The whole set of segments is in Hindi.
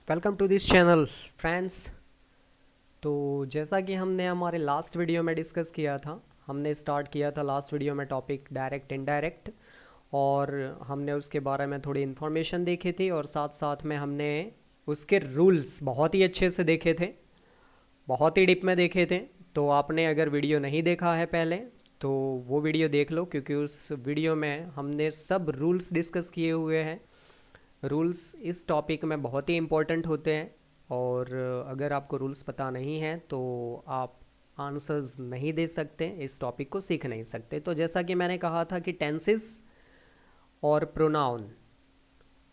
Welcome to this channel friends. तो जैसा कि हमने हमारे लास्ट वीडियो में डिस्कस किया था, हमने स्टार्ट किया था लास्ट वीडियो में टॉपिक डायरेक्ट इनडायरेक्ट, और हमने उसके बारे में थोड़ी इन्फॉर्मेशन देखी थी और साथ साथ में हमने उसके रूल्स बहुत ही अच्छे से देखे थे, बहुत ही डिप में देखे थे। तो आपने अगर वीडियो नहीं देखा है पहले तो वो वीडियो देख लो, क्योंकि उस वीडियो में हमने सब रूल्स डिस्कस किए हुए हैं। रूल्स इस टॉपिक में बहुत ही इम्पोर्टेंट होते हैं, और अगर आपको रूल्स पता नहीं है तो आप आंसर्स नहीं दे सकते, इस टॉपिक को सीख नहीं सकते। तो जैसा कि मैंने कहा था कि टेंसेस और प्रोनाउन,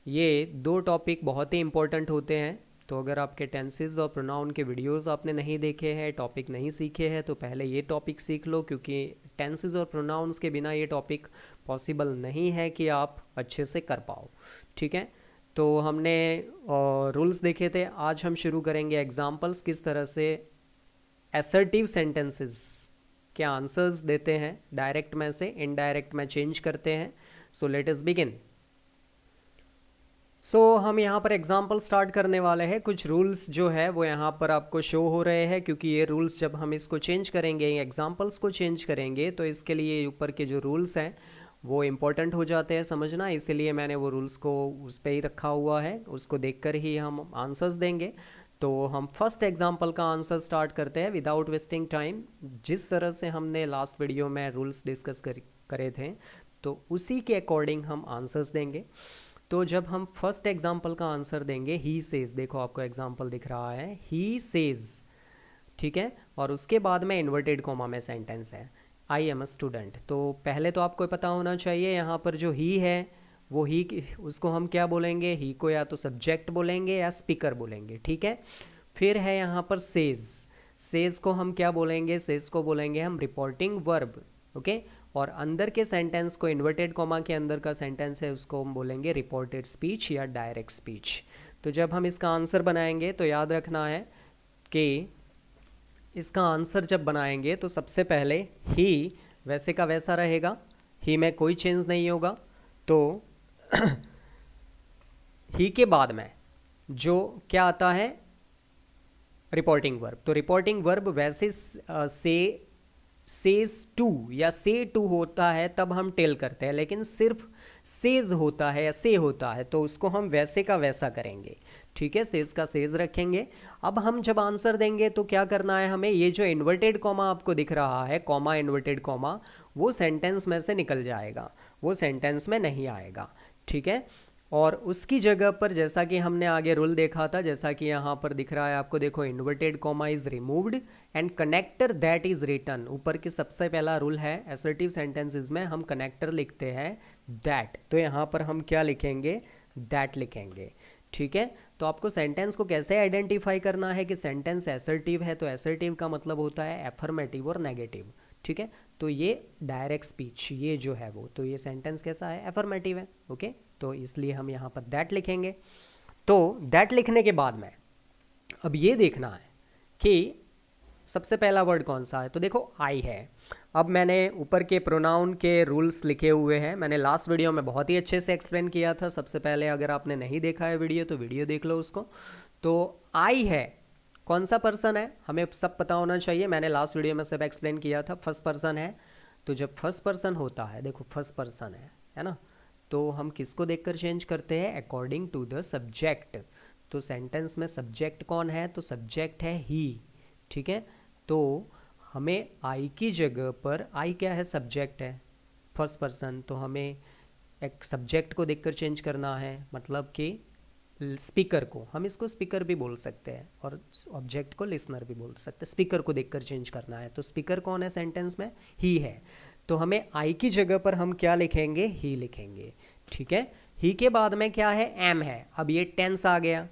ये दो टॉपिक बहुत ही इम्पोर्टेंट होते हैं। तो अगर आपके टेंसेस और प्रोनाउन के वीडियोस आपने नहीं देखे हैं, टॉपिक नहीं सीखे हैं, तो पहले ये टॉपिक सीख लो, क्योंकि टेंसेस और प्रोनाउंस के बिना ये टॉपिक पॉसिबल नहीं है कि आप अच्छे से कर पाओ। ठीक है, तो हमने रूल्स देखे थे। आज हम शुरू करेंगे एग्जाम्पल्स, किस तरह से असर्टिव सेंटेंसेस के आंसर्स देते हैं, डायरेक्ट में से इनडायरेक्ट में चेंज करते हैं। So let us begin. हम यहाँ पर एग्जाम्पल स्टार्ट करने वाले हैं। कुछ रूल्स जो है वो यहाँ पर आपको शो हो रहे हैं, क्योंकि ये रूल्स जब हम इसको चेंज करेंगे, एग्जाम्पल्स को चेंज करेंगे, तो इसके लिए ऊपर के जो रूल्स हैं वो इम्पोर्टेंट हो जाते हैं समझना। इसीलिए मैंने वो रूल्स को उस पर ही रखा हुआ है, उसको देखकर ही हम आंसर्स देंगे। तो हम फर्स्ट एग्जाम्पल का आंसर स्टार्ट करते हैं विदाउट वेस्टिंग टाइम। जिस तरह से हमने लास्ट वीडियो में रूल्स डिस्कस करे थे, तो उसी के अकॉर्डिंग हम आंसर्स देंगे। तो जब हम फर्स्ट एग्जाम्पल का आंसर देंगे, ही सेज, देखो आपको एग्जाम्पल दिख रहा है, ही सेज, ठीक है, और उसके बाद में इन्वर्टेड कॉमा में सेंटेंस है, आई एम अ स्टूडेंट। तो पहले तो आपको पता होना चाहिए यहाँ पर जो ही है वो ही, उसको हम क्या बोलेंगे, ही को या तो सब्जेक्ट बोलेंगे या स्पीकर बोलेंगे। ठीक है, फिर है यहाँ पर सेज। सेज को हम क्या बोलेंगे, सेज को बोलेंगे हम रिपोर्टिंग वर्ब। ओके, और अंदर के सेंटेंस को, इन्वर्टेड कॉमा के अंदर का सेंटेंस है, उसको हम बोलेंगे रिपोर्टेड स्पीच या डायरेक्ट स्पीच। तो जब हम इसका आंसर बनाएंगे तो याद रखना है कि इसका आंसर जब बनाएंगे तो सबसे पहले ही वैसे का वैसा रहेगा, ही में कोई चेंज नहीं होगा। तो ही के बाद में जो क्या आता है, रिपोर्टिंग वर्ब। तो रिपोर्टिंग वर्ब वैसे से सेज टू या से टू होता है तब हम टेल करते हैं, लेकिन सिर्फ सेज होता है या से होता है तो उसको हम वैसे का वैसा करेंगे। ठीक है, सेज का सेज रखेंगे। अब हम जब आंसर देंगे तो क्या करना है हमें, ये जो इन्वर्टेड कॉमा आपको दिख रहा है, कॉमा इन्वर्टेड कॉमा, वो सेंटेंस में से निकल जाएगा, वो सेंटेंस में नहीं आएगा। ठीक है, और उसकी जगह पर जैसा कि हमने आगे रूल देखा था, जैसा कि यहाँ पर दिख रहा है आपको, देखो, inverted comma is removed and connector that is written. ऊपर की सबसे पहला रूल है, असर्टिव सेंटेंसेस में हम कनेक्टर लिखते हैं दैट, तो यहाँ पर हम क्या लिखेंगे, दैट लिखेंगे। ठीक है, तो आपको सेंटेंस को कैसे आइडेंटिफाई करना है कि सेंटेंस असर्टिव है, तो असर्टिव का मतलब होता है एफर्मेटिव और नेगेटिव। ठीक है, तो ये डायरेक्ट स्पीच, ये जो है वो, तो ये सेंटेंस कैसा है, एफर्मेटिव है। ओके, तो इसलिए हम यहाँ पर दैट लिखेंगे। तो दैट लिखने के बाद में अब ये देखना है कि सबसे पहला वर्ड कौन सा है, तो देखो आई है। अब मैंने ऊपर के प्रोनाउन के रूल्स लिखे हुए हैं, मैंने लास्ट वीडियो में बहुत ही अच्छे से एक्सप्लेन किया था। सबसे पहले अगर आपने नहीं देखा है वीडियो तो वीडियो देख लो उसको। तो आई है, कौन सा पर्सन है हमें सब पता होना चाहिए, मैंने लास्ट वीडियो में सब एक्सप्लेन किया था, फर्स्ट पर्सन है। तो जब फर्स्ट पर्सन होता है, देखो फर्स्ट पर्सन है ना, तो हम किसको देखकर चेंज करते हैं, अकॉर्डिंग टू द सब्जेक्ट। तो सेंटेंस में सब्जेक्ट कौन है, तो सब्जेक्ट है ही। ठीक है, तो हमें आई की जगह पर, आई क्या है, सब्जेक्ट है, फर्स्ट पर्सन, तो हमें एक सब्जेक्ट को देखकर चेंज करना है, मतलब कि स्पीकर को, हम इसको स्पीकर भी बोल सकते हैं और ऑब्जेक्ट को लिसनर भी बोल सकते हैं। स्पीकर को देखकर चेंज करना है, तो स्पीकर कौन है सेंटेंस में, ही है, तो हमें आई की जगह पर हम क्या लिखेंगे, ही लिखेंगे। ठीक है, ही के बाद में क्या है, एम है। अब ये टेंस आ गया,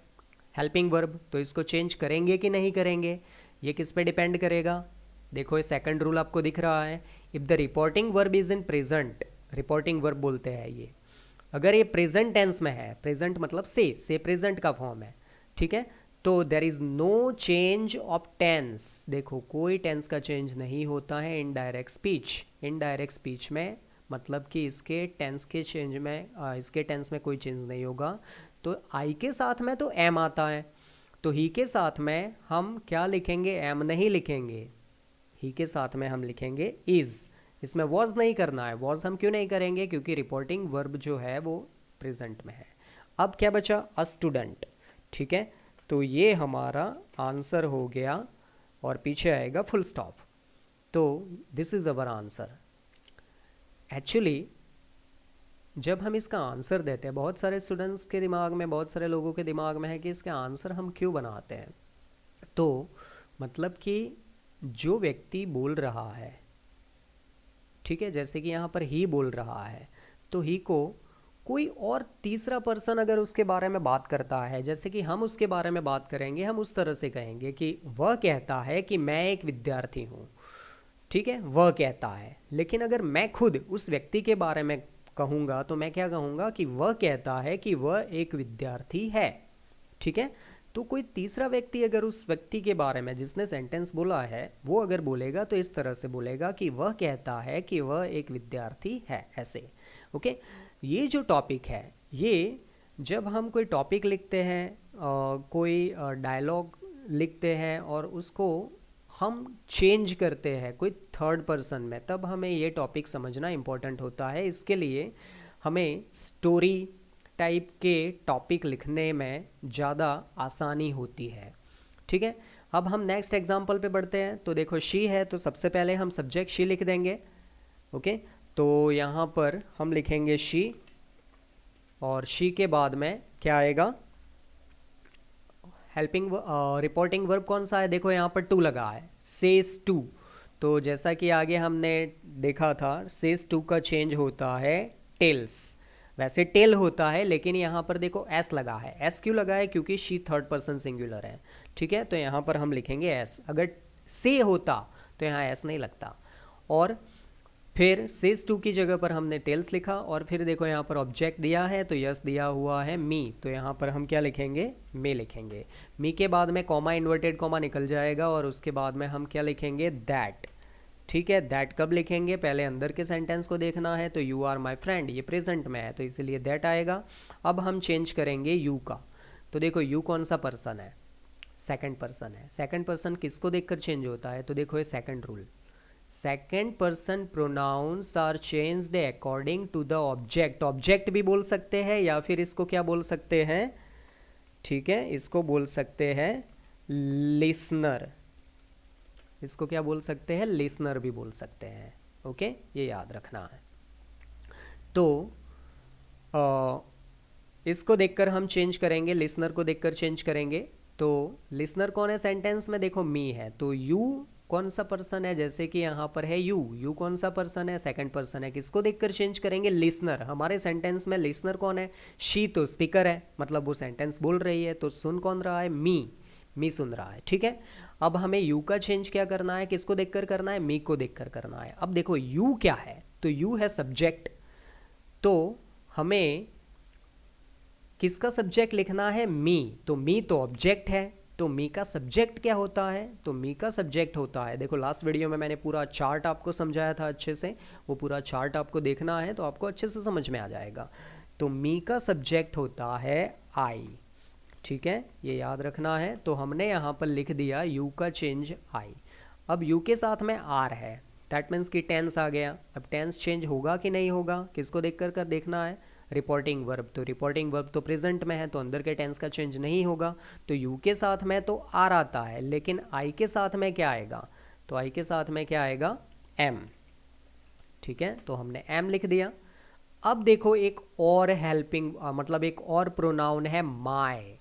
हेल्पिंग वर्ब, तो इसको चेंज करेंगे कि नहीं करेंगे, ये किस पे डिपेंड करेगा। देखो ये सेकंड रूल आपको दिख रहा है, if the reporting verb is in present, reporting verb बोलते हैं ये, अगर ये प्रेजेंट टेंस में है, प्रेजेंट मतलब से प्रेजेंट का फॉर्म है, ठीक है, तो there is no change of tense. देखो कोई टेंस का चेंज नहीं होता है indirect speech. Indirect speech में मतलब कि इसके टेंस के चेंज में, इसके टेंस में कोई चेंज नहीं होगा। तो आई के साथ में तो एम आता है, तो ही के साथ में हम क्या लिखेंगे, एम नहीं लिखेंगे, ही के साथ में हम लिखेंगे इज। इसमें वॉज नहीं करना है। वॉज हम क्यों नहीं करेंगे, क्योंकि रिपोर्टिंग वर्ब जो है वो प्रेजेंट में है। अब क्या बचा, अ स्टूडेंट। ठीक है, तो ये हमारा आंसर हो गया और पीछे आएगा फुल स्टॉप। तो this is our answer. Actually जब हम इसका आंसर देते हैं, बहुत सारे स्टूडेंट्स के दिमाग में, बहुत सारे लोगों के दिमाग में है कि इसका आंसर हम क्यों बनाते हैं। तो मतलब कि जो व्यक्ति बोल रहा है, ठीक है, जैसे कि यहाँ पर ही बोल रहा है, तो ही को कोई और तीसरा पर्सन अगर उसके बारे में बात करता है, जैसे कि हम उसके बारे में बात करेंगे, हम उस तरह से कहेंगे कि वह कहता है कि मैं एक विद्यार्थी हूँ। ठीक है, वह कहता है। लेकिन अगर मैं खुद उस व्यक्ति के बारे में कहूँगा तो मैं क्या कहूँगा कि वह कहता है कि वह एक विद्यार्थी है। ठीक है, तो कोई तीसरा व्यक्ति अगर उस व्यक्ति के बारे में जिसने सेंटेंस बोला है वो अगर बोलेगा तो इस तरह से बोलेगा कि वह कहता है कि वह एक विद्यार्थी है, ऐसे। ओके, ये जो टॉपिक है, ये जब हम कोई टॉपिक लिखते हैं, कोई डायलॉग लिखते हैं और उसको हम चेंज करते हैं कोई थर्ड पर्सन में, तब हमें ये टॉपिक समझना इम्पोर्टेंट होता है। इसके लिए हमें स्टोरी टाइप के टॉपिक लिखने में ज़्यादा आसानी होती है। ठीक है, अब हम नेक्स्ट एग्जांपल पे बढ़ते हैं। तो देखो शी है, तो सबसे पहले हम सब्जेक्ट शी लिख देंगे। ओके, तो यहाँ पर हम लिखेंगे शी, और शी के बाद में क्या आएगा, हेल्पिंग रिपोर्टिंग वर्ब कौन सा है, देखो यहाँ पर टू लगा है, सेज टू। तो जैसा कि आगे हमने देखा था, सेज टू का चेंज होता है टेल्स। वैसे टेल होता है, लेकिन यहाँ पर देखो एस लगा है। एस क्यों लगा है, क्योंकि शी थर्ड पर्सन सिंगुलर है। ठीक है, तो यहाँ पर हम लिखेंगे एस। अगर से होता तो यहाँ एस नहीं लगता। और फिर सेज टू की जगह पर हमने टेल्स लिखा, और फिर देखो यहाँ पर ऑब्जेक्ट दिया है तो यस दिया हुआ है मी, तो यहाँ पर हम क्या लिखेंगे, मे लिखेंगे। मी के बाद में कॉमा, इन्वर्टेड कॉमा निकल जाएगा, और उसके बाद में हम क्या लिखेंगे, दैट। ठीक है, दैट कब लिखेंगे, पहले अंदर के सेंटेंस को देखना है। तो यू आर माई फ्रेंड, ये प्रेजेंट में है तो इसीलिए दैट आएगा। अब हम चेंज करेंगे यू का। तो देखो यू कौन सा पर्सन है, सेकंड पर्सन है। सेकंड पर्सन किसको देखकर चेंज होता है, तो देखो ये second rule, second person pronouns are changed according to the object. Object भी बोल सकते हैं या फिर इसको क्या बोल सकते हैं, ठीक है, इसको बोल सकते हैं लिसनर। इसको क्या बोल सकते हैं, लिसनर भी बोल सकते हैं। ओके, ये याद रखना है। तो इसको देखकर हम चेंज करेंगे, लिसनर को देखकर चेंज करेंगे। तो लिसनर कौन है सेंटेंस में, देखो मी है, तो यू कौन सा पर्सन है, जैसे कि यहाँ पर है यू, यू कौन सा पर्सन है, सेकंड पर्सन है। किसको देखकर चेंज करेंगे, लिसनर। हमारे सेंटेंस में लिसनर कौन है, शी, तो स्पीकर है, मतलब वो सेंटेंस बोल रही है, तो सुन कौन रहा है, मी सुन रहा है। ठीक है, अब हमें यू का चेंज क्या करना है, किसको देखकर करना है, मी को देखकर करना है। अब देखो यू क्या है, तो यू है सब्जेक्ट, तो हमें किसका सब्जेक्ट लिखना है, मी, तो मी तो ऑब्जेक्ट है, तो मी का सब्जेक्ट क्या होता है, तो मी का सब्जेक्ट होता है, देखो लास्ट वीडियो में मैंने पूरा चार्ट आपको समझाया था अच्छे से, वो पूरा चार्ट आपको देखना है तो आपको अच्छे से समझ में आ जाएगा। तो मी का सब्जेक्ट होता है आई। ठीक है, ये याद रखना है। तो हमने यहाँ पर लिख दिया यू का चेंज आई। अब यू के साथ में आर है, दैट मीन्स कि टेंस आ गया। अब टेंस चेंज होगा कि नहीं होगा, किसको देख कर देखना है, रिपोर्टिंग वर्ब। तो रिपोर्टिंग वर्ब तो प्रेजेंट में है, तो अंदर के टेंस का चेंज नहीं होगा। तो यू के साथ में तो आर आता है, लेकिन आई के साथ में क्या आएगा, तो आई के साथ में क्या आएगा, एम। ठीक है, तो हमने एम लिख दिया। अब देखो एक और हेल्पिंग मतलब एक और प्रोनाउन है माय।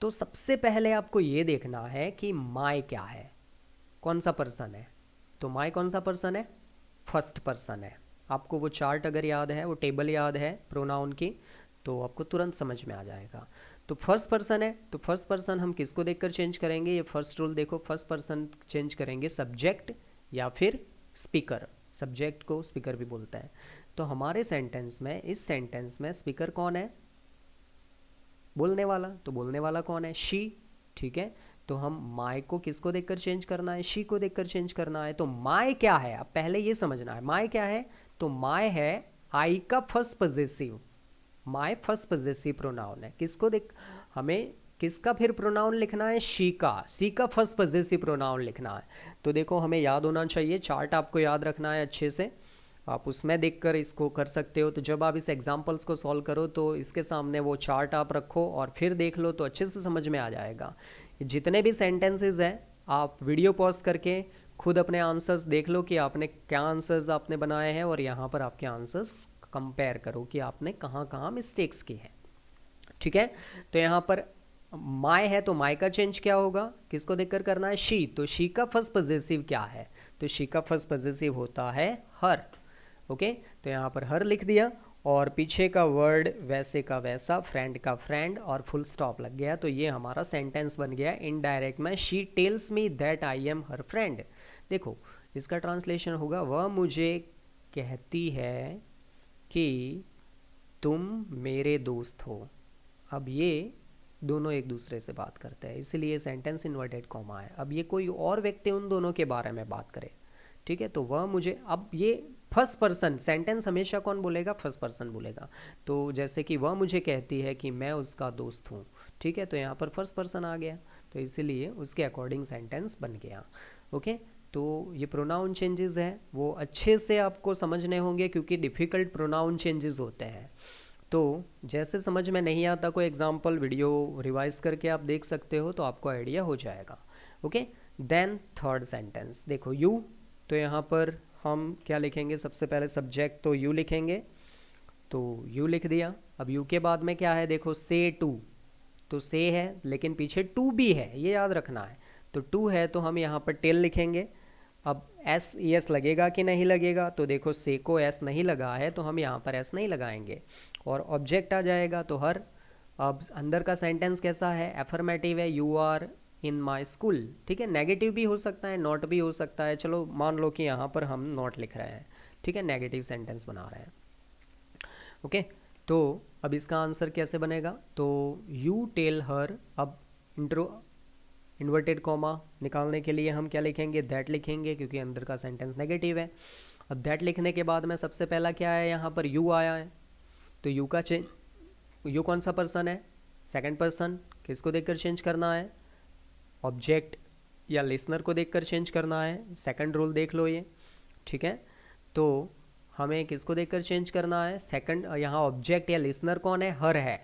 तो सबसे पहले आपको ये देखना है कि माय क्या है, कौन सा पर्सन है। तो माय कौन सा पर्सन है, फर्स्ट पर्सन है। आपको वो चार्ट अगर याद है, वो टेबल याद है प्रोनाउन की, तो आपको तुरंत समझ में आ जाएगा। तो फर्स्ट पर्सन है, तो फर्स्ट पर्सन हम किसको देखकर चेंज करेंगे, ये फर्स्ट रूल देखो, फर्स्ट पर्सन चेंज करेंगे सब्जेक्ट या फिर स्पीकर। सब्जेक्ट को स्पीकर भी बोलता है। तो हमारे सेंटेंस में, इस सेंटेंस में स्पीकर कौन है, बोलने वाला। तो बोलने वाला कौन है, शी। ठीक है, तो हम माय को किसको देखकर चेंज करना है, शी को देखकर चेंज करना है। तो माय क्या है, अब पहले ये समझना है माय क्या है। तो माय है आई का first possessive. My first possessive pronoun है, किसको देख, हमें किसका फिर प्रोनाउन लिखना है, शी का फर्स्ट पजेसिव प्रोनाउन लिखना है। तो देखो हमें याद होना चाहिए, चार्ट आपको याद रखना है अच्छे से, आप उसमें देखकर इसको कर सकते हो। तो जब आप इस एग्जांपल्स को सॉल्व करो तो इसके सामने वो चार्ट आप रखो और फिर देख लो तो अच्छे से समझ में आ जाएगा। जितने भी सेंटेंसेस हैं आप वीडियो पॉज करके खुद अपने आंसर्स देख लो कि आपने क्या आंसर्स आपने बनाए हैं और यहाँ पर आपके आंसर्स कंपेयर करो कि आपने कहाँ कहाँ मिस्टेक्स की हैं। ठीक है, तो यहाँ पर माय है तो माय का चेंज क्या होगा, किसको देखकर करना है, शी। तो शी का फर्स्ट पजेसिव क्या है, तो शी का फर्स्ट पजेसिव होता है हर। ओके, तो यहाँ पर हर लिख दिया और पीछे का वर्ड वैसे का वैसा, फ्रेंड का फ्रेंड और फुल स्टॉप लग गया। तो ये हमारा सेंटेंस बन गया इनडायरेक्ट में, she tells me that I am her friend. देखो इसका ट्रांसलेशन होगा, वह मुझे कहती है कि तुम मेरे दोस्त हो। अब ये दोनों एक दूसरे से बात करते हैं, इसलिए सेंटेंस इन्वर्टेड कॉमा है। अब ये कोई और व्यक्ति उन दोनों के बारे में बात करे, ठीक है, तो वह मुझे, अब ये फर्स्ट पर्सन सेंटेंस हमेशा कौन बोलेगा, फर्स्ट पर्सन बोलेगा। तो जैसे कि वह मुझे कहती है कि मैं उसका दोस्त हूँ, ठीक है, तो यहाँ पर फर्स्ट पर्सन आ गया, तो इसीलिए उसके अकॉर्डिंग सेंटेंस बन गया। ओके, तो ये प्रोनाउन चेंजेस हैं वो अच्छे से आपको समझने होंगे क्योंकि डिफ़िकल्ट प्रोनाउन चेंजेस होते हैं। तो जैसे समझ में नहीं आता कोई एग्जांपल वीडियो रिवाइज करके आप देख सकते हो तो आपको आइडिया हो जाएगा। ओके, देन थर्ड सेंटेंस देखो, यू। तो यहाँ पर हम क्या लिखेंगे, सबसे पहले सब्जेक्ट तो यू लिखेंगे, तो यू लिख दिया। अब यू के बाद में क्या है, देखो से टू, तो से है लेकिन पीछे टू भी है, ये याद रखना है। तो टू है तो हम यहाँ पर टेल लिखेंगे। अब एस एस लगेगा कि नहीं लगेगा, तो देखो से को एस नहीं लगा है तो हम यहाँ पर एस नहीं लगाएंगे और ऑब्जेक्ट आ जाएगा तो हर। अब अंदर का सेंटेंस कैसा है, एफर्मेटिव है, you are in my school, ठीक है, नेगेटिव भी हो सकता है, नॉट भी हो सकता है, चलो मान लो कि यहाँ पर हम नॉट लिख रहे हैं, ठीक है, नेगेटिव सेंटेंस बना रहे हैं। ओके, तो अब इसका आंसर कैसे बनेगा, तो यू टेल हर। अब इन्वर्टेड कॉमा निकालने के लिए हम क्या लिखेंगे, दैट लिखेंगे क्योंकि अंदर का सेंटेंस नेगेटिव है। अब दैट लिखने के बाद में सबसे पहला क्या है, यहाँ पर यू आया है, तो यू का चेंज, यू कौन सा पर्सन है, सेकंड पर्सन, किसको देखकर चेंज करना है, ऑब्जेक्ट या लिसनर को देखकर चेंज करना है, सेकंड रूल देख लो ये, ठीक है। तो हमें किसको देखकर चेंज करना है, सेकंड, यहाँ ऑब्जेक्ट या लिसनर कौन है, हर है,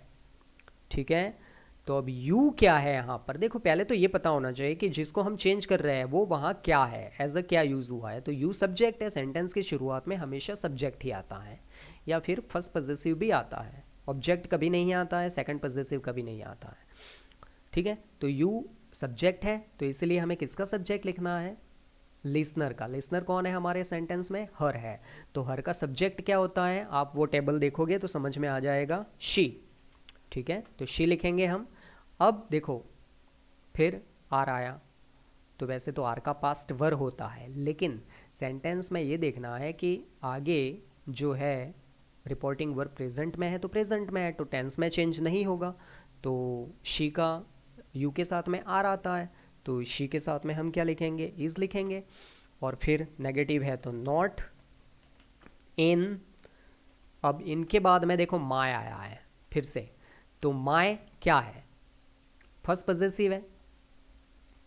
ठीक है। तो अब यू क्या है यहाँ पर, देखो पहले तो ये पता होना चाहिए कि जिसको हम चेंज कर रहे हैं वो वहाँ क्या है, एज अ क्या यूज़ हुआ है। तो यू सब्जेक्ट है, सेंटेंस की शुरुआत में हमेशा सब्जेक्ट ही आता है या फिर फर्स्ट पजेसिव भी आता है, ऑब्जेक्ट कभी नहीं आता है, सेकंड पजेसिव कभी नहीं आता है, ठीक है। तो यू सब्जेक्ट है तो इसलिए हमें किसका सब्जेक्ट लिखना है, लिसनर का। लिसनर कौन है हमारे सेंटेंस में, हर है, तो हर का सब्जेक्ट क्या होता है, आप वो टेबल देखोगे तो समझ में आ जाएगा, शी, ठीक है, तो शी लिखेंगे हम। अब देखो फिर आर आया, तो वैसे तो आर का पास्ट वर होता है लेकिन सेंटेंस में ये देखना है कि आगे जो है रिपोर्टिंग वर्ब प्रेजेंट में है तो प्रेजेंट में है, तो टेंस में चेंज नहीं होगा। तो शी का यू के साथ में आर आता है तो शी के साथ में हम क्या लिखेंगे, इज लिखेंगे, और फिर नेगेटिव है तो नॉट, इन। अब इनके बाद में देखो माय आया है फिर से, तो माय क्या है, फर्स्ट पजेसिव है,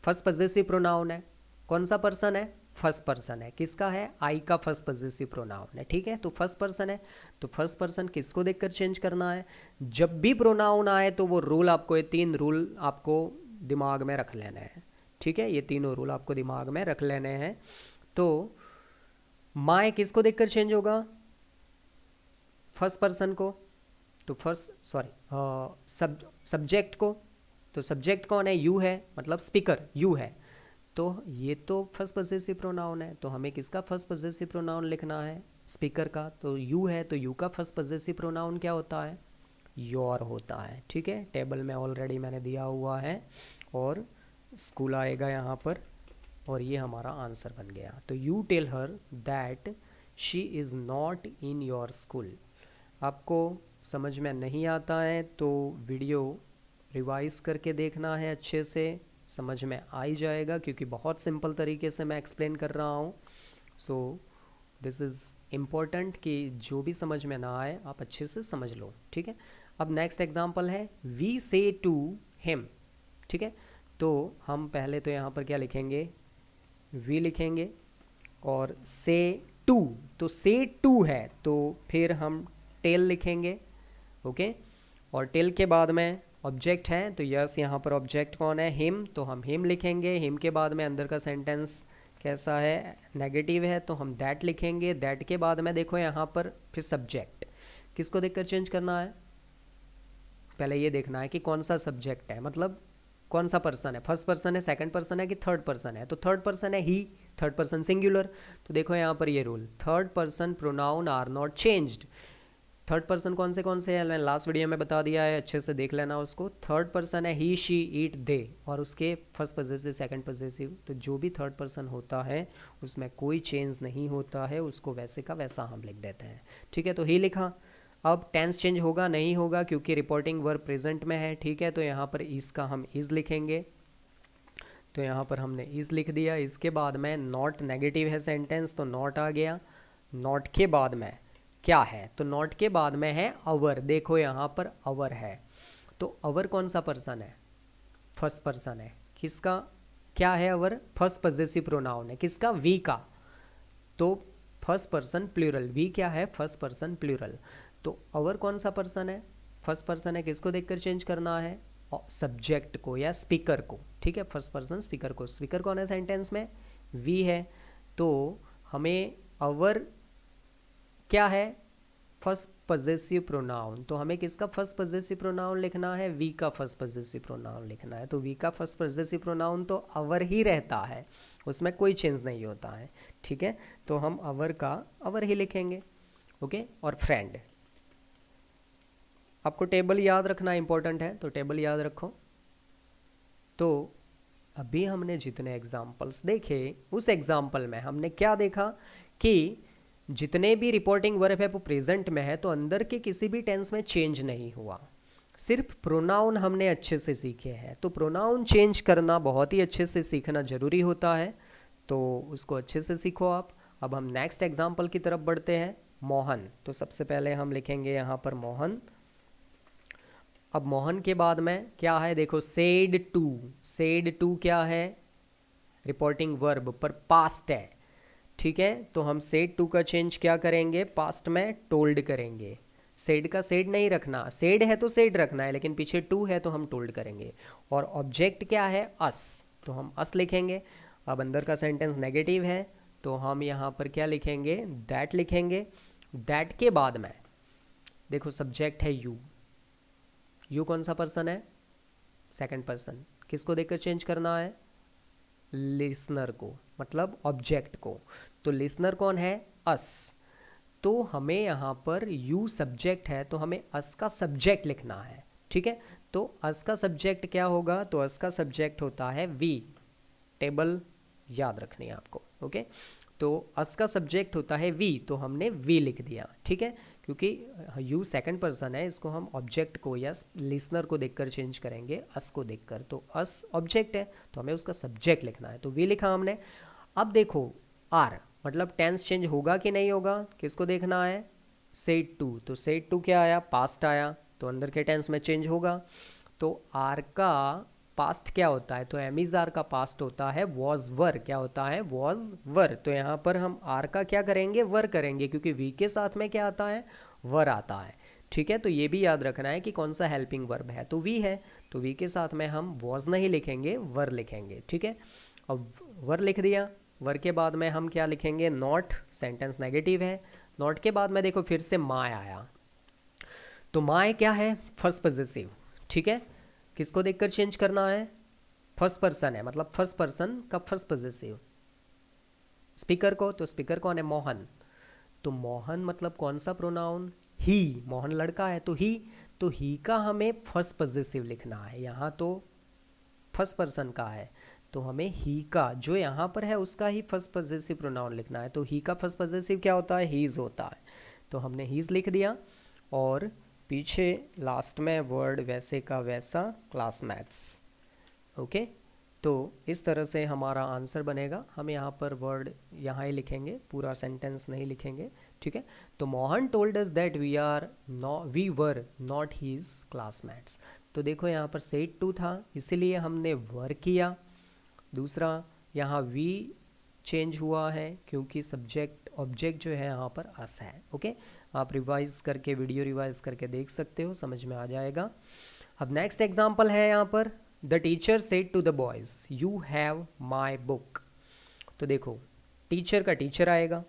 फर्स्ट पजेसिव प्रोनाउन है, कौन सा पर्सन है, फर्स्ट पर्सन है, किसका है, आई का फर्स्ट पजेसिव प्रोनाउन है, ठीक है। तो फर्स्ट पर्सन है तो फर्स्ट पर्सन किसको देखकर चेंज करना है, जब भी प्रोनाउन आए तो वो रूल आपको, ये 3 रूल आपको दिमाग में रख लेने हैं, ठीक है, ये तीनों रूल आपको दिमाग में रख लेने हैं। तो माय किसको देखकर चेंज होगा, फर्स्ट पर्सन को, तो फर्स्ट सॉरी सब्जेक्ट को, तो सब्जेक्ट कौन है, यू है, मतलब स्पीकर यू है, तो ये तो फर्स्ट पजेसिव प्रोनाउन है, तो हमें किसका फर्स्ट पजेसिव प्रोनाउन लिखना है, स्पीकर का। तो यू है तो यू का फर्स्ट पजेसिव प्रोनाउन क्या होता है, योर होता है, ठीक है, टेबल में ऑलरेडी मैंने दिया हुआ है और स्कूल आएगा यहाँ पर, और ये हमारा आंसर बन गया। तो you tell her that she is not in your school. आपको समझ में नहीं आता है तो वीडियो रिवाइज करके देखना है, अच्छे से समझ में आ ही जाएगा क्योंकि बहुत सिंपल तरीके से मैं एक्सप्लेन कर रहा हूँ। सो दिस इज़ इम्पोर्टेंट कि जो भी समझ में ना आए आप अच्छे से समझ लो, ठीक है। अब नेक्स्ट एग्जाम्पल है वी से टू हिम, ठीक है। तो हम पहले तो यहाँ पर क्या लिखेंगे, वी लिखेंगे और से टू, तो से टू है तो फिर हम टेल लिखेंगे, ओके। और टेल के बाद में ऑब्जेक्ट है तो यस यहाँ पर ऑब्जेक्ट कौन है, हिम, तो हम हिम लिखेंगे। हिम के बाद में अंदर का सेंटेंस कैसा है, नेगेटिव है, तो हम दैट लिखेंगे। दैट के बाद में देखो यहाँ पर फिर सब्जेक्ट, किसको देखकर चेंज करना है, पहले ये देखना है कि कौन सा सब्जेक्ट है, मतलब कौन सा पर्सन है, फर्स्ट पर्सन है, सेकंड पर्सन है कि थर्ड पर्सन है। तो थर्ड पर्सन है ही, थर्ड पर्सन सिंगुलर, तो देखो यहाँ पर ये rule, third person pronoun are not changed. Third person कौन से है, मैंने लास्ट वीडियो में बता दिया है, अच्छे से देख लेना उसको। थर्ड पर्सन है ही, शी, इट, दे, और उसके फर्स्ट पॉजेसिव, सेकंड पॉजेसिव, तो जो भी थर्ड पर्सन होता है उसमें कोई चेंज नहीं होता है, उसको वैसे का वैसा हम लिख देते हैं, ठीक है। तो ही लिखा। अब टेंस चेंज होगा नहीं होगा क्योंकि रिपोर्टिंग वर्ब प्रेजेंट में है, ठीक है। तो यहाँ पर इसका हम इज लिखेंगे, तो यहाँ पर हमने इज लिख दिया। इसके बाद में नॉट, नेगेटिव है सेंटेंस तो नॉट आ गया। नॉट के बाद में क्या है, तो नॉट के बाद में है अवर, देखो यहाँ पर अवर है, तो अवर कौन सा पर्सन है, फर्स्ट पर्सन है, किसका, क्या है अवर, फर्स्ट पॉजेसिव प्रोनाउन है, किसका, वी का, तो फर्स्ट पर्सन प्लूरल, वी क्या है, फर्स्ट पर्सन प्लूरल, तो अवर कौन सा पर्सन है, फर्स्ट पर्सन है, किसको देखकर चेंज करना है, सब्जेक्ट को या स्पीकर को, ठीक है, फर्स्ट पर्सन स्पीकर को। स्पीकर कौन है सेंटेंस में, वी है, तो हमें अवर क्या है, फर्स्ट पॉजेसिव प्रोनाउन, तो हमें किसका फर्स्ट पॉजेसिव प्रोनाउन लिखना है, वी का फर्स्ट पॉजेसिव प्रोनाउन लिखना है। तो वी का फर्स्ट पॉजेसिव प्रोनाउन तो अवर ही रहता है, उसमें कोई चेंज नहीं होता है, ठीक है। तो हम अवर का अवर ही लिखेंगे, ओके। और फ्रेंड, आपको टेबल याद रखना इंपॉर्टेंट है, तो टेबल याद रखो। तो अभी हमने जितने एग्जाम्पल्स देखे उस एग्जाम्पल में हमने क्या देखा कि जितने भी रिपोर्टिंग वर्ब है वो प्रेजेंट में है, तो अंदर के किसी भी टेंस में चेंज नहीं हुआ, सिर्फ प्रोनाउन हमने अच्छे से सीखे हैं। तो प्रोनाउन चेंज करना बहुत ही अच्छे से सीखना जरूरी होता है, तो उसको अच्छे से सीखो आप। अब हम नेक्स्ट एग्जाम्पल की तरफ बढ़ते हैं, मोहन। तो सबसे पहले हम लिखेंगे यहाँ पर मोहन। अब मोहन के बाद में क्या है, देखो सेड टू, सेड टू क्या है, रिपोर्टिंग वर्ब पर पास्ट है, ठीक है। तो हम सेड टू का चेंज क्या करेंगे, पास्ट में टोल्ड करेंगे। सेड का सेड नहीं रखना, सेड है तो सेड रखना है, लेकिन पीछे टू है तो हम टोल्ड करेंगे। और ऑब्जेक्ट क्या है, अस, तो हम अस लिखेंगे। अब अंदर का सेंटेंस नेगेटिव है तो हम यहाँ पर क्या लिखेंगे, दैट लिखेंगे। दैट के बाद में देखो सब्जेक्ट है यू, यू कौन सा पर्सन है, सेकंड पर्सन, किसको देखकर चेंज करना है, लिसनर को, मतलब ऑब्जेक्ट को। तो लिसनर कौन है, अस, तो हमें यहाँ पर यू सब्जेक्ट है तो हमें अस का सब्जेक्ट लिखना है, ठीक है। तो अस का सब्जेक्ट क्या होगा, तो अस का सब्जेक्ट होता है वी, टेबल याद रखनी है आपको, ओके। तो अस का सब्जेक्ट होता है वी, तो हमने वी लिख दिया, ठीक है, क्योंकि यू सेकंड पर्सन है, इसको हम ऑब्जेक्ट को या लिसनर को देखकर चेंज करेंगे, अस को देखकर। तो अस ऑब्जेक्ट है तो हमें उसका सब्जेक्ट लिखना है, तो वी लिखा हमने। अब देखो आर, मतलब टेंस चेंज होगा कि नहीं होगा, किसको देखना है, सेड टू, तो सेड टू क्या आया, पास्ट आया, तो अंदर के टेंस में चेंज होगा। तो आर का पास्ट क्या होता है, तो एमिज आर का पास्ट होता है वॉज वर, क्या होता है, वॉज वर। तो यहाँ पर हम आर का क्या करेंगे, वर करेंगे, क्योंकि वी के साथ में क्या आता है, वर आता है, ठीक है। तो ये भी याद रखना है कि कौन सा हेल्पिंग वर्ब है, तो वी है, तो वी के साथ में हम वॉज नहीं लिखेंगे, वर लिखेंगे, ठीक है। अब वर लिख दिया, वर के बाद में हम क्या लिखेंगे, नॉट, सेंटेंस नेगेटिव है। नॉट के बाद में देखो फिर से माय आया, तो माय क्या है, फर्स्ट पॉजेसिव, ठीक है। किसको देखकर चेंज करना है, फर्स्ट पर्सन है, मतलब फर्स्ट पर्सन का फर्स्ट पॉजेसिव, स्पीकर को, तो स्पीकर कौन है, मोहन, तो मोहन मतलब कौन सा प्रोनाउन, ही, मोहन लड़का है तो ही, तो ही का हमें फर्स्ट पॉजेसिव लिखना है, यहाँ तो फर्स्ट पर्सन का है तो हमें ही का जो यहाँ पर है उसका ही फर्स्ट पॉजेसिव प्रोनाउन लिखना है। तो ही का फर्स्ट पॉजेसिव क्या होता है, हीज होता है, तो हमने हीज लिख दिया। और पीछे लास्ट में वर्ड वैसे का वैसा, क्लासमेट्स, ओके। तो इस तरह से हमारा आंसर बनेगा। हम यहाँ पर वर्ड यहाँ ही लिखेंगे, पूरा सेंटेंस नहीं लिखेंगे, ठीक है। तो Mohan told us that we were not his classmates. तो देखो यहाँ पर सेड टू था, इसीलिए हमने वर किया। दूसरा, यहाँ वी चेंज हुआ है क्योंकि सब्जेक्ट ऑब्जेक्ट जो है यहाँ पर अस है। ओके, आप रिवाइज करके, वीडियो रिवाइज करके देख सकते हो, समझ में आ जाएगा। अब नेक्स्ट एग्जाम्पल है यहाँ पर, the teacher said to the boys you have my book. तो देखो टीचर का टीचर आएगा,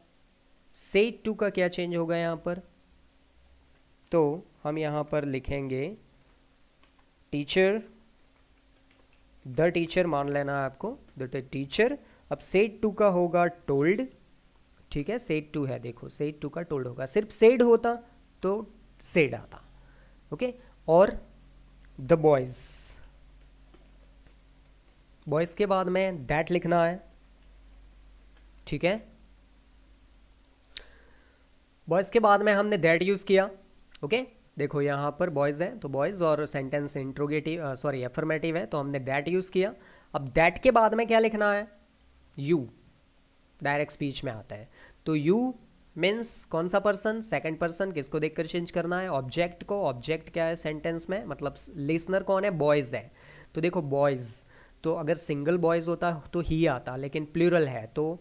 सेड टू का क्या चेंज होगा यहाँ पर, तो हम यहाँ पर लिखेंगे टीचर, द टीचर मान लेना है आपको, द टीचर। अब सेड टू का होगा टोल्ड, ठीक है, सेड टू है, देखो सेड टू का टोल्ड होगा। सिर्फ सेड होता तो सेड आता, ओके। और द बॉयज, बॉयज के बाद में दैट लिखना है, ठीक है। बॉयज के बाद में हमने दैट यूज किया, ओके। देखो यहाँ पर बॉयज है तो बॉयज, और सेंटेंस इंट्रोगेटिव सॉरी एफर्मेटिव है तो हमने दैट यूज किया। अब दैट के बाद में क्या लिखना है, यू, डायरेक्ट स्पीच में आता है। तो यू मीन्स कौन सा पर्सन, सेकंड पर्सन, किसको देखकर चेंज करना है, ऑब्जेक्ट को। ऑब्जेक्ट क्या है सेंटेंस में, मतलब लिसनर कौन है, बॉयज है। तो देखो बॉयज, तो अगर सिंगल बॉयज होता तो ही आता, लेकिन प्लूरल है तो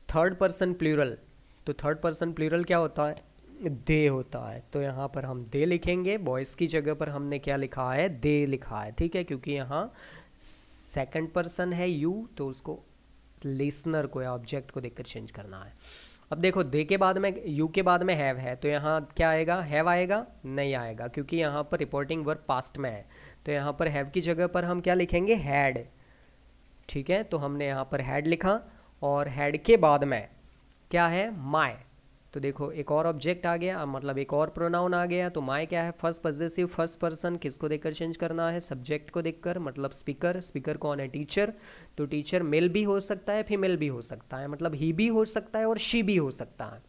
थर्ड पर्सन प्लूरल, तो थर्ड पर्सन प्लूरल क्या होता है, दे होता है। तो यहाँ पर हम दे लिखेंगे, बॉयज की जगह पर हमने क्या लिखा है, दे लिखा है, ठीक है, क्योंकि यहाँ सेकंड पर्सन है यू, तो उसको लिसनर को या ऑब्जेक्ट को देखकर चेंज करना है। अब देखो दे के बाद में, यू के बाद में हैव है, तो यहाँ क्या आएगा, हैव आएगा, नहीं आएगा, क्योंकि यहाँ पर रिपोर्टिंग वर्ब पास्ट में है। तो यहाँ पर हैव की जगह पर हम क्या लिखेंगे, हैड, ठीक है। तो हमने यहाँ पर हैड लिखा, और हैड के बाद में क्या है, माय। तो देखो एक और ऑब्जेक्ट आ गया, मतलब एक और प्रोनाउन आ गया। तो माय क्या है, फर्स्ट पॉजेसिव, फर्स्ट पर्सन, किसको देखकर चेंज करना है, सब्जेक्ट को देखकर, मतलब स्पीकर। स्पीकर कौन है, टीचर। तो टीचर मेल भी हो सकता है, फीमेल भी हो सकता है, मतलब ही भी हो सकता है और शी भी हो सकता है।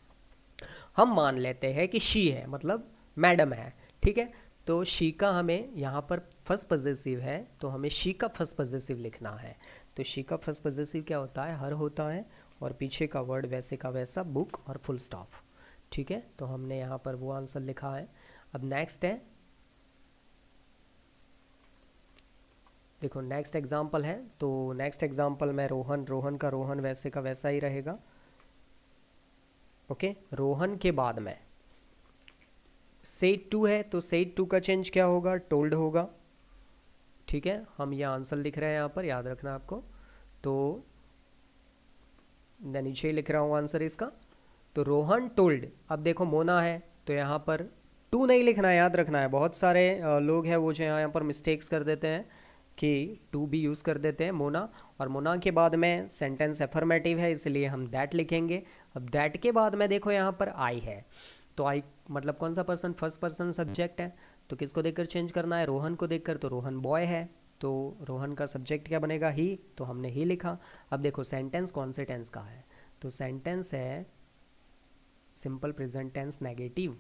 हम मान लेते हैं कि शी है, मतलब मैडम है, ठीक है। तो शी का हमें यहाँ पर फर्स्ट पॉजेसिव है, तो हमें शी का फर्स्ट पॉजेसिव लिखना है। तो शी का फर्स्ट पॉजेसिव क्या होता है, हर होता है, और पीछे का वर्ड वैसे का वैसा, बुक और फुल स्टॉप, ठीक है। तो हमने यहाँ पर वो आंसर लिखा है। अब नेक्स्ट है, देखो नेक्स्ट एग्जाम्पल है, तो नेक्स्ट एग्जाम्पल में रोहन, रोहन का रोहन वैसे का वैसा ही रहेगा, ओके। रोहन के बाद में सेड टू है, तो सेड टू का चेंज क्या होगा, टोल्ड होगा, ठीक है। हम ये आंसर लिख रहे हैं यहाँ पर, याद रखना आपको। तो मैं नीचे ही लिख रहा हूँ आंसर इसका। तो रोहन टोल्ड, अब देखो मोना है, तो यहाँ पर टू नहीं लिखना है, याद रखना है। बहुत सारे लोग हैं वो जो यहाँ पर मिस्टेक्स कर देते हैं कि टू भी यूज़ कर देते हैं, मोना। और मोना के बाद में सेंटेंस एफर्मेटिव है, इसलिए हम दैट लिखेंगे। अब दैट के बाद में देखो यहाँ पर आई है, तो आई मतलब कौन सा पर्सन, फर्स्ट पर्सन सब्जेक्ट है, तो किसको देखकर चेंज करना है, रोहन को देखकर। तो रोहन बॉय है, तो रोहन का सब्जेक्ट क्या बनेगा, ही, तो हमने ही लिखा। अब देखो सेंटेंस कौन से टेंस का है, तो सेंटेंस है सिंपल प्रेजेंट टेंस नेगेटिव।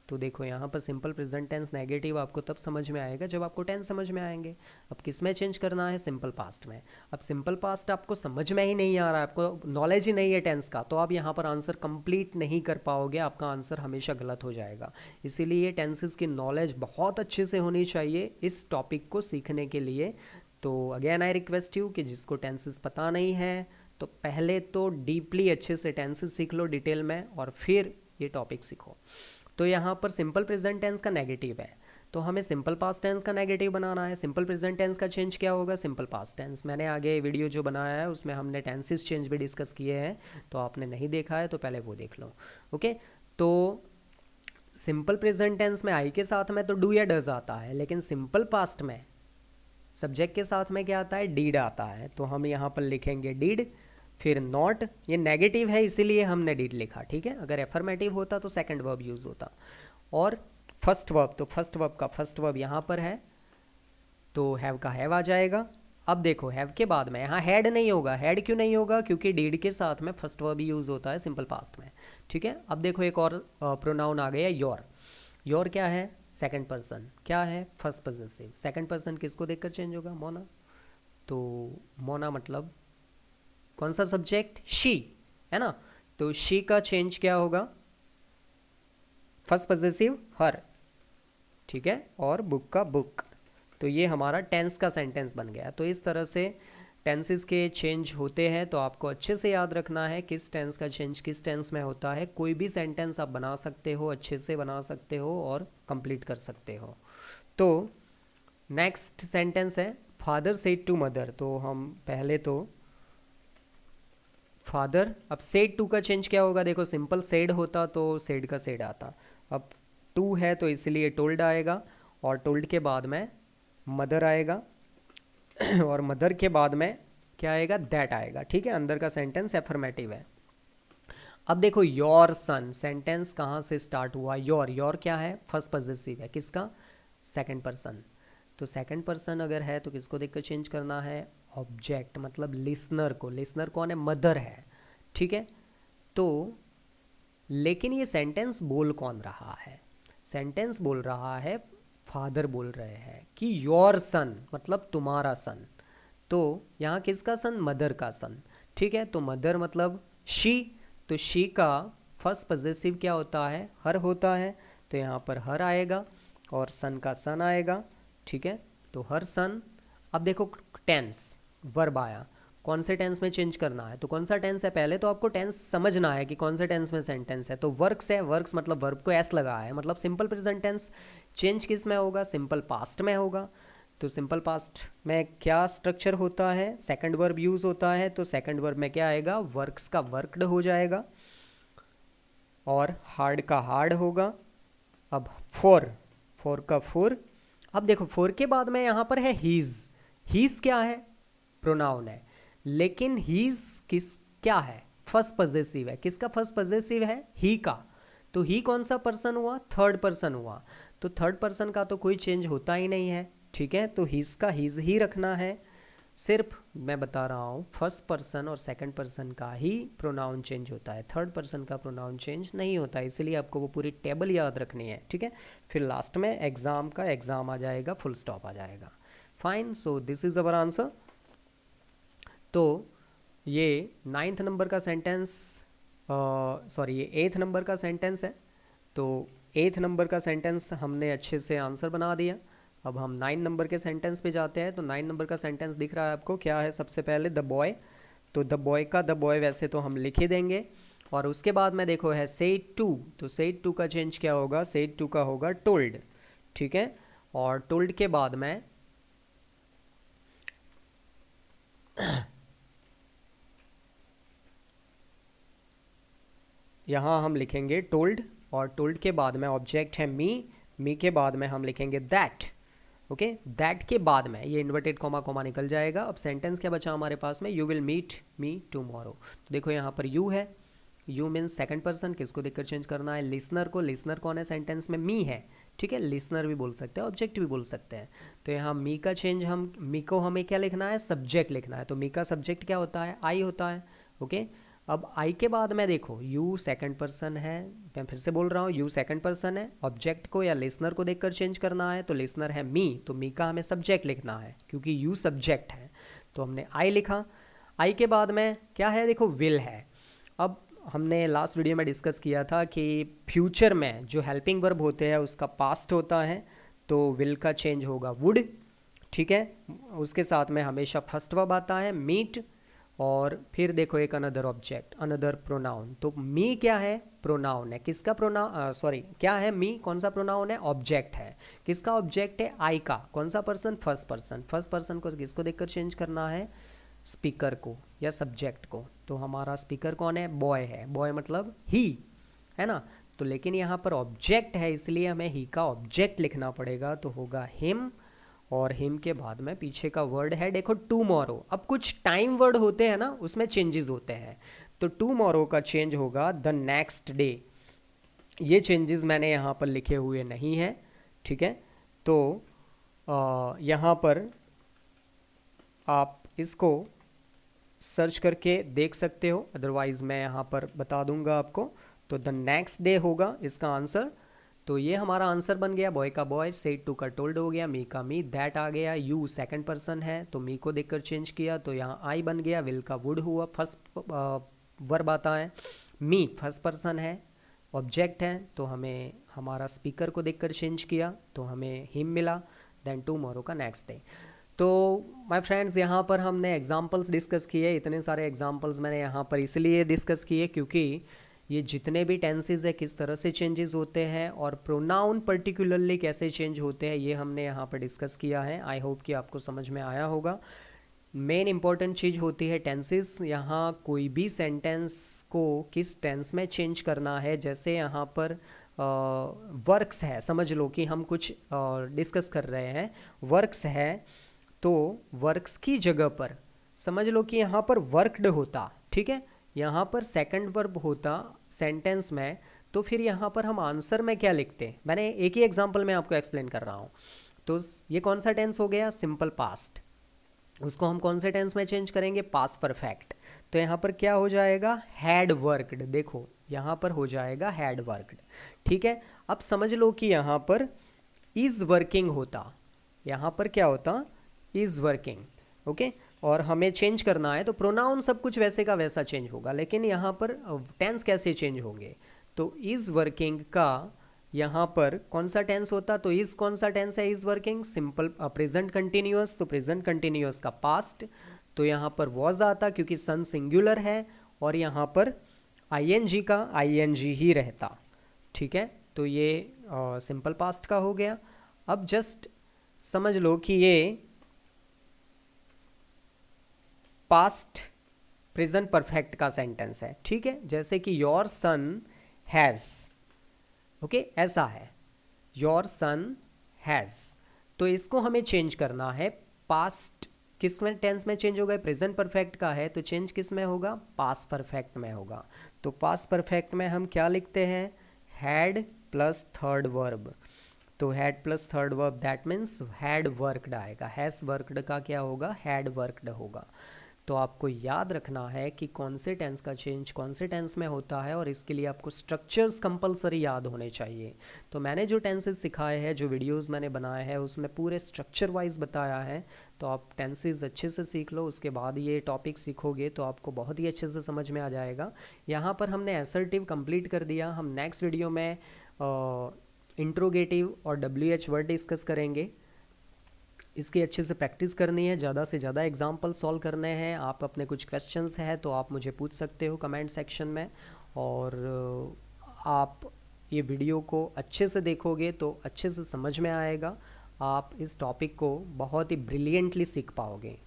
तो देखो यहाँ पर सिंपल प्रेजेंट टेंस नेगेटिव आपको तब समझ में आएगा जब आपको टेंस समझ में आएंगे। अब किस में चेंज करना है, सिंपल पास्ट में। अब सिंपल पास्ट आपको समझ में ही नहीं आ रहा है, आपको नॉलेज ही नहीं है टेंस का, तो आप यहाँ पर आंसर कंप्लीट नहीं कर पाओगे, आपका आंसर हमेशा गलत हो जाएगा। इसीलिए टेंसेस की नॉलेज बहुत अच्छे से होनी चाहिए इस टॉपिक को सीखने के लिए। तो अगेन आई रिक्वेस्ट यू कि जिसको टेंसेस पता नहीं है तो पहले तो डीपली अच्छे से टेंसेस सीख लो डिटेल में, और फिर ये टॉपिक सीखो। तो यहाँ पर सिंपल प्रेजेंट टेंस का नेगेटिव है, तो हमें सिंपल पास्ट टेंस का नेगेटिव बनाना है। सिंपल प्रेजेंट टेंस का चेंज क्या होगा, सिंपल पास्ट टेंस। मैंने आगे वीडियो जो बनाया है उसमें हमने टेंसेस चेंज भी डिस्कस किए हैं, तो आपने नहीं देखा है तो पहले वो देख लो, ओके। तो सिंपल प्रेजेंट टेंस में आई के साथ में तो डू या डज आता है, लेकिन सिंपल पास्ट में सब्जेक्ट के साथ में क्या आता है, डीड आता है। तो हम यहाँ पर लिखेंगे डीड, फिर नॉट, ये नेगेटिव है इसीलिए हमने डीड लिखा, ठीक है। अगर एफर्मेटिव होता तो सेकंड वर्ब यूज होता। और फर्स्ट वर्ब, तो फर्स्ट वर्ब का फर्स्ट वर्ब यहाँ पर है, तो हैव का हैव आ जाएगा। अब देखो हैव के बाद में यहाँ हैड नहीं होगा, हैड क्यों नहीं होगा, क्योंकि डीड के साथ में फर्स्ट वर्ब यूज होता है सिंपल पास्ट में, ठीक है। अब देखो एक और प्रोनाउन आ गया योर। योर क्या है, सेकंड पर्सन, क्या है, फर्स्ट पॉजेसिव। सेकंड पर्सन किसको देखकर चेंज होगा, मोना, तो मोना मतलब कौन सा सब्जेक्ट, शी, है ना। तो शी का चेंज क्या होगा, फर्स्ट पॉजेसिव हर, ठीक है, और बुक का बुक। तो ये हमारा टेंस का सेंटेंस बन गया। तो इस तरह से टेंसेस के चेंज होते हैं, तो आपको अच्छे से याद रखना है किस टेंस का चेंज किस टेंस में होता है। कोई भी सेंटेंस आप बना सकते हो, अच्छे से बना सकते हो और कंप्लीट कर सकते हो। तो नेक्स्ट सेंटेंस है फादर सेड टू मदर। तो हम पहले तो फादर, अब सेड टू का चेंज क्या होगा, देखो सिंपल सेड होता तो सेड का सेड आता, अब टू है तो इसलिए टोल्ड आएगा, और टोल्ड के बाद में मदर आएगा और मदर के बाद में क्या आएगा, दैट आएगा, ठीक है। अंदर का सेंटेंस एफर्मेटिव है। अब देखो योर सन, सेंटेंस कहाँ से स्टार्ट हुआ, योर, योर क्या है, फर्स्ट पॉजेसिव है, किसका, सेकंड पर्सन। तो सेकंड पर्सन अगर है तो किसको देखकर चेंज करना है, ऑब्जेक्ट, मतलब लिसनर को। लिसनर कौन है, मदर है, ठीक है। तो लेकिन ये सेंटेंस बोल कौन रहा है, सेंटेंस बोल रहा है, फादर बोल रहे हैं कि योर सन मतलब तुम्हारा सन। तो यहाँ किसका सन, मदर का सन, ठीक है। तो मदर मतलब शी, तो शी का फर्स्ट पॉजेसिव क्या होता है, हर होता है, तो यहाँ पर हर आएगा और सन का सन आएगा, ठीक है। तो हर सन। अब देखो टेंस, वर्ब आया, कौन से टेंस में चेंज करना है, तो कौन सा टेंस है, पहले तो आपको टेंस समझना है कि कौन से टेंस में सेंटेंस है। तो वर्क्स है, वर्क्स मतलब वर्ब को एस लगा है, मतलब सिंपल प्रेजेंट टेंस। चेंज किस में होगा, सिंपल पास्ट में होगा। तो सिंपल पास्ट में क्या स्ट्रक्चर होता है, सेकंड वर्ब यूज होता है, तो सेकंड वर्ब में क्या आएगा, वर्क्स का वर्कड हो जाएगा और हार्ड का हार्ड होगा। अब फोर, फोर का फोर। अब देखो फोर के बाद में यहाँ पर है हीज। हीज क्या है, प्रोनाउन है, लेकिन हीज किस क्या है, फर्स्ट पॉजेसिव है, किसका फर्स्ट पॉजेसिव है, ही का। तो ही कौन सा पर्सन हुआ, थर्ड पर्सन हुआ। तो थर्ड पर्सन का तो कोई चेंज होता ही नहीं है, ठीक है। तो हीज का हीज ही रखना है। सिर्फ मैं बता रहा हूँ फर्स्ट पर्सन और सेकंड पर्सन का ही प्रोनाउन चेंज होता है, थर्ड पर्सन का प्रोनाउन चेंज नहीं होता है, इसलिए आपको वो पूरी टेबल याद रखनी है, ठीक है। फिर लास्ट में एग्जाम का एग्जाम आ जाएगा, फुल स्टॉप आ जाएगा। Fine, so this is our answer. तो ये 9th नंबर का सेंटेंस, सॉरी ये 8th नंबर का सेंटेंस है। तो 8th नंबर का सेंटेंस हमने अच्छे से आंसर बना दिया। अब हम 9 नंबर के सेंटेंस पे जाते हैं। तो 9 नंबर का सेंटेंस दिख रहा है आपको, क्या है, सबसे पहले द बॉय। तो द बॉय का द बॉय वैसे तो हम लिख ही देंगे, और उसके बाद में देखो है सेड टू। तो सेड टू का चेंज क्या होगा, सेड टू का होगा टोल्ड, ठीक है। और टोल्ड के बाद में यहाँ हम लिखेंगे टोल्ड, और टोल्ड के बाद में ऑब्जेक्ट है मी, मी के बाद में हम लिखेंगे दैट, ओके। दैट के बाद में ये इन्वर्टेड कॉमा कॉमा निकल जाएगा। अब सेंटेंस क्या बचा हमारे पास में, you will meet me tomorrow. तो देखो यहाँ पर यू है, यू मीन्स सेकंड पर्सन, किसको देखकर चेंज करना है, लिसनर को। लिसनर कौन है सेंटेंस में, मी है, ठीक है। लिसनर भी बोल सकते हैं, ऑब्जेक्ट भी बोल सकते हैं। तो यहाँ मी का चेंज, हम मी को हमें क्या लिखना है, सब्जेक्ट लिखना है। तो मी का सब्जेक्ट क्या होता है, आई होता है, ओके। अब आई के बाद में देखो यू सेकंड पर्सन है, मैं फिर से बोल रहा हूँ यू सेकंड पर्सन है, ऑब्जेक्ट को या लिसनर को देखकर चेंज करना है। तो लिसनर है मी, तो मी का हमें सब्जेक्ट लिखना है क्योंकि यू सब्जेक्ट है, तो हमने आई लिखा। आई के बाद में क्या है, देखो विल है। अब हमने लास्ट वीडियो में डिस्कस किया था कि फ्यूचर में जो हेल्पिंग वर्ब होते हैं उसका पास्ट होता है, तो विल का चेंज होगा वुड, ठीक है। उसके साथ में हमेशा फर्स्ट वर्ब आता है मीट, और फिर देखो एक अनदर ऑब्जेक्ट, अनदर प्रोनाउन। तो मी क्या है, प्रोनाउन है, किसका प्रोनाउन, सॉरी क्या है, मी कौन सा प्रोनाउन है, ऑब्जेक्ट है, किसका ऑब्जेक्ट है, आई का। कौन सा person, first person. First person को किसको देखकर चेंज करना है, स्पीकर को या सब्जेक्ट को। तो हमारा स्पीकर कौन है, बॉय है, बॉय मतलब ही, है ना। तो लेकिन यहाँ पर ऑब्जेक्ट है इसलिए हमें ही का ऑब्जेक्ट लिखना पड़ेगा, तो होगा हिम, और हिम के बाद में पीछे का वर्ड है देखो टूमॉरो। अब कुछ टाइम वर्ड होते हैं ना, उसमें चेंजेस होते हैं। तो टूमॉरो का चेंज होगा द नेक्स्ट डे। ये चेंजेस मैंने यहाँ पर लिखे हुए नहीं है, ठीक है। तो यहाँ पर आप इसको सर्च करके देख सकते हो, अदरवाइज मैं यहाँ पर बता दूंगा आपको। तो द नेक्स्ट डे होगा इसका आंसर। तो ये हमारा आंसर बन गया। बॉय का बॉय, सेड टू का टोल्ड हो गया, मी का मी, दैट आ गया, यू सेकंड पर्सन है तो मी को देखकर चेंज किया तो यहाँ आई बन गया, विल का वुड हुआ, फर्स्ट वर्ब आता है, मी फर्स्ट पर्सन है, ऑब्जेक्ट है तो हमें हमारा स्पीकर को देखकर चेंज किया तो हमें हिम मिला, देन टुमारो का नेक्स्ट डे। तो माय फ्रेंड्स, यहाँ पर हमने एग्जांपल्स डिस्कस किए। इतने सारे एग्जांपल्स मैंने यहाँ पर इसलिए डिस्कस किए क्योंकि ये जितने भी टेंसेज है किस तरह से चेंजेस होते हैं और प्रोनाउन पर्टिकुलरली कैसे चेंज होते हैं ये हमने यहाँ पर डिस्कस किया है। आई होप कि आपको समझ में आया होगा। मेन इंपॉर्टेंट चीज़ होती है टेंसेस। यहाँ कोई भी सेंटेंस को किस टेंस में चेंज करना है, जैसे यहाँ पर वर्क्स है, समझ लो कि हम कुछ डिस्कस कर रहे हैं, वर्क्स है तो वर्क्स की जगह पर समझ लो कि यहाँ पर वर्कड होता, ठीक है, यहाँ पर सेकंड वर्ब होता सेंटेंस में, तो फिर यहाँ पर हम आंसर में क्या लिखते हैं। मैंने एक ही एग्जांपल में आपको एक्सप्लेन कर रहा हूँ। तो ये कौन सा टेंस हो गया, सिंपल पास्ट, उसको हम कौन से टेंस में चेंज करेंगे, पास्ट परफेक्ट। तो यहाँ पर क्या हो जाएगा, हैड वर्कड, देखो यहाँ पर हो जाएगा हैड वर्कड, ठीक है। अब समझ लो कि यहाँ पर इज वर्किंग होता, यहाँ पर क्या होता, इज वर्किंग, ओके, और हमें चेंज करना है तो प्रोनाउन सब कुछ वैसे का वैसा चेंज होगा, लेकिन यहाँ पर टेंस कैसे चेंज होंगे। तो इज वर्किंग का यहाँ पर कौन सा टेंस होता, तो इज कौन सा टेंस है, is working simple present continuous, तो प्रेजेंट कंटिन्यूअस का पास्ट, तो यहाँ पर वॉज आता क्योंकि सन सिंगुलर है और यहाँ पर आईएनजी का आईएनजी ही रहता, ठीक है। तो ये सिंपल पास्ट का हो गया। अब जस्ट समझ लो कि ये पास्ट प्रेजेंट परफेक्ट का सेंटेंस है, ठीक है, जैसे कि योर सन हैज़, ओके, ऐसा है, योर सन हैज़, तो इसको हमें चेंज करना है। पास्ट किस में टेंस में चेंज होगा, प्रेजेंट परफेक्ट का है तो चेंज किस में होगा, पास्ट परफेक्ट में होगा। तो पास्ट परफेक्ट में हम क्या लिखते हैं, हैड प्लस थर्ड वर्ब, तो had plus third verb that means had worked आएगा, हैज़ वर्कड का क्या होगा, हैड वर्कड होगा। तो आपको याद रखना है कि कौन से टेंस का चेंज कौन से टेंस में होता है और इसके लिए आपको स्ट्रक्चर्स कंपलसरी याद होने चाहिए। तो मैंने जो टेंसेस सिखाए हैं, जो वीडियोस मैंने बनाए हैं, उसमें पूरे स्ट्रक्चर वाइज बताया है। तो आप टेंसेस अच्छे से सीख लो, उसके बाद ये टॉपिक सीखोगे तो आपको बहुत ही अच्छे से समझ में आ जाएगा। यहाँ पर हमने असर्टिव कंप्लीट कर दिया। हम नेक्स्ट वीडियो में इंट्रोगेटिव और WH वर्ड डिस्कस करेंगे। इसकी अच्छे से प्रैक्टिस करनी है, ज़्यादा से ज़्यादा एग्जाम्पल सॉल्व करने हैं। आप अपने कुछ क्वेश्चंस हैं तो आप मुझे पूछ सकते हो कमेंट सेक्शन में, और आप ये वीडियो को अच्छे से देखोगे तो अच्छे से समझ में आएगा, आप इस टॉपिक को बहुत ही ब्रिलियंटली सीख पाओगे।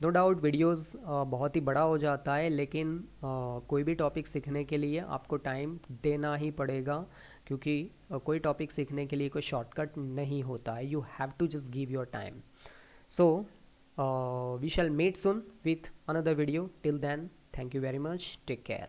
नो डाउट वीडियोस बहुत ही बड़ा हो जाता है, लेकिन कोई भी टॉपिक सीखने के लिए आपको टाइम देना ही पड़ेगा, क्योंकि कोई टॉपिक सीखने के लिए कोई शॉर्टकट नहीं होता है। You have to just give your time. So we shall meet soon with another video. Till then, thank you very much. Take care.